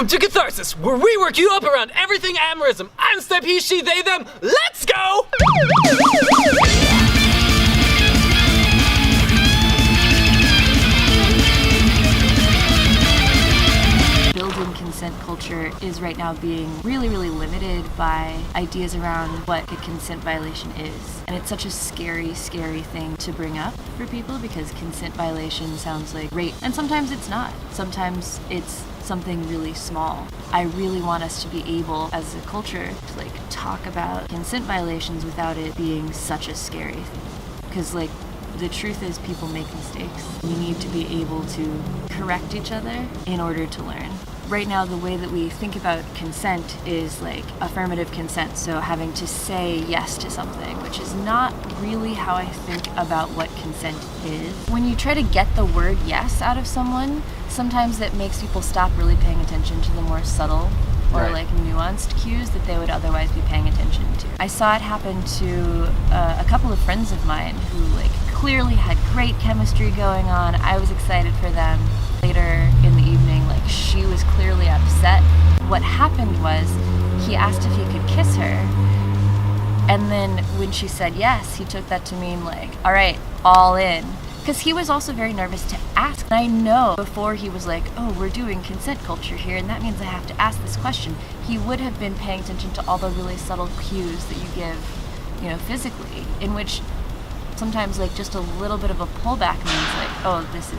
Welcome to Catharsis, where we work you up around everything amorism. I'm Step, he, she, they, them. Let's go! Building consent culture is right now being really limited by ideas around what a consent violation is. And it's such a scary thing to bring up for people because consent violation sounds like rape. And sometimes it's not. Sometimes it's something really small. I really want us to be able, as a culture, to talk about consent violations without it being such a scary thing. Because the truth is people make mistakes. We need to be able to correct each other in order to learn. Right now, the way that we think about consent is affirmative consent, so having to say yes to something, which is not really how I think about what consent is. When you try to get the word yes out of someone, sometimes that makes people stop really paying attention to the more subtle or nuanced cues that they would otherwise be paying attention to. I saw it happen to a couple of friends of mine who clearly had great chemistry going on. I was excited for them. Later in the evening, she was clearly upset. What happened was he asked if he could kiss her, and then when she said yes, he took that to mean all right, all in. Because he was also very nervous to ask. And I know before he was oh, we're doing consent culture here, and that means I have to ask this question. He would have been paying attention to all the really subtle cues that you give, physically, in which sometimes just a little bit of a pullback means oh, this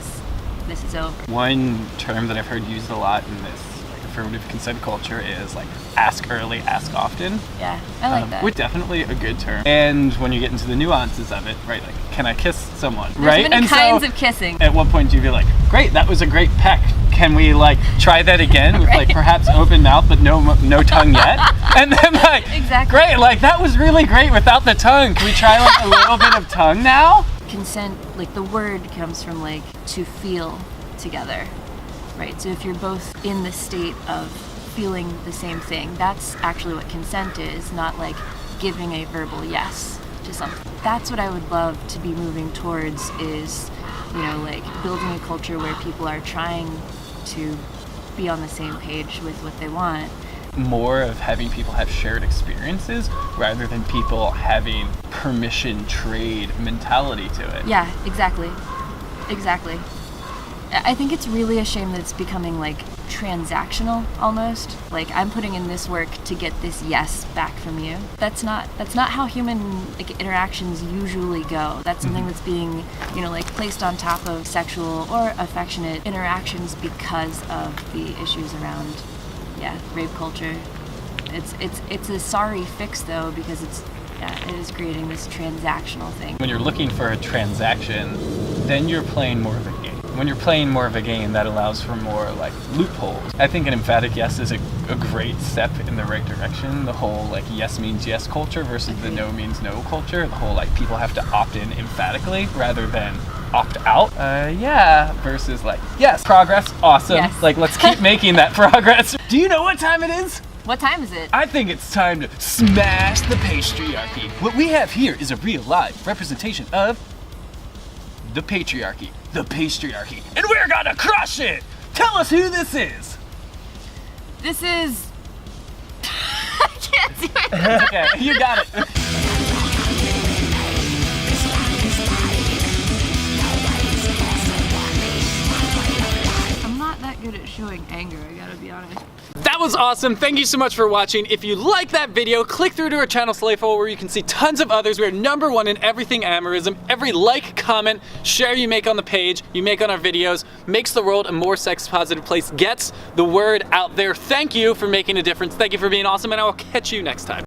is over. One term that I've heard used a lot in this affirmative consent culture is ask early, ask often. Yeah, I like that. Which definitely a good term. And when you get into the nuances of it, right, can I kiss someone? There's right? many kinds of kissing. At what point do you be great, that was a great peck. Can we try that again with right. Perhaps open mouth but no tongue yet? And then exactly. Great, that was really great without the tongue. Can we try a little bit of tongue now? Consent, the word comes from to feel together, right? So if you're both in the state of feeling the same thing, that's actually what consent is, not giving a verbal yes to something. That's what I would love to be moving towards is, building a culture where people are trying to be on the same page with what they want. More of having people have shared experiences rather than people having permission trade mentality to it. Yeah, exactly. I think it's really a shame that it's becoming transactional almost. I'm putting in this work to get this yes back from you. That's not how human interactions usually go. That's something that's being, placed on top of sexual or affectionate interactions because of the issues around rape culture. It's a sorry fix though, because it is creating this transactional thing. When you're looking for a transaction, then you're playing more of a game. When you're playing more of a game, that allows for more loopholes. I think an emphatic yes is a great step in the right direction. The whole yes means yes culture versus the no means no culture. The whole people have to opt in emphatically rather than opt out. Versus yes, progress, awesome. Yes. Let's keep making that progress. Do you know what time it is? What time is it? I think it's time to smash the patriarchy. What we have here is a real live representation of the patriarchy. The patriarchy. And we're gonna crush it! Tell us who this is! This is... I can't do it. Okay, you got it. I'm not that good at showing anger, I gotta be honest. That was awesome. Thank you so much for watching. If you like that video, click through to our channel Slayful where you can see tons of others. We are #1 in everything amorism. Every comment, share you make on the page, you make on our videos, makes the world a more sex positive place, gets the word out there. Thank you for making a difference. Thank you for being awesome, and I will catch you next time.